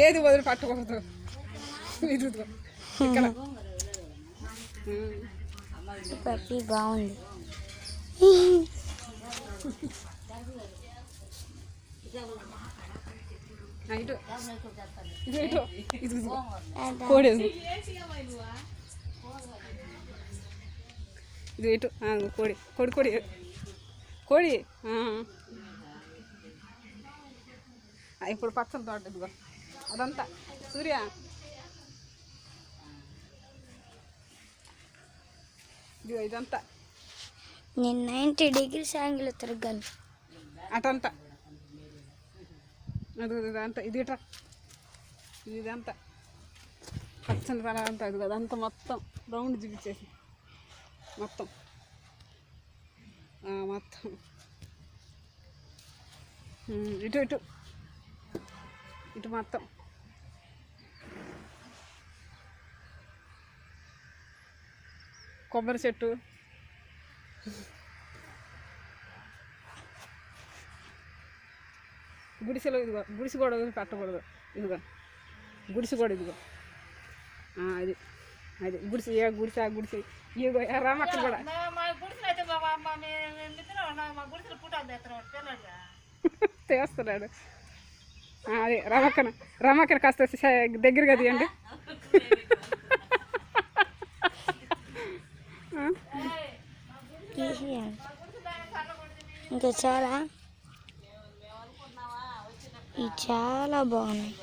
ఏది వదిలి పట్టకూడదు. ఇదిగో ఇక్కడ పప్పి బాగుంది. ఇటు ఇది ఇటు ఇది కోడి ఇది ఇటు కోడి కోడి కోడి కోడి ఇప్పుడు పచ్చని తోట ఇదిగో అదంతా సూర్య ఇదిగో ఇదంతా నేను 90 degrees యాంగిల్ తిరగలను అటంతా అది ఇదంతా ఇది ఇట్రా ఇదంతా పచ్చని తల అంతా ఇది అదంతా మొత్తం రౌండ్ చూపించేసి మొత్తం మొత్తం ఇటు ఇటు ఇటు మొత్తం కొబ్బరి చెట్టు గుడిసెలో ఇదిగో గుడిసి కూడా పెట్టకూడదు. ఇదిగో గుడిసి కూడా ఇదిగో అది అది గుడిసి గుడిసి ఆ గుడిసి ఇదిగో రామక్క కూడా చేస్తున్నాడు. అది రామక్కన కాస్త దగ్గరగా తీయండి. ఇంకా చాలా చాలా బాగున్నాయి.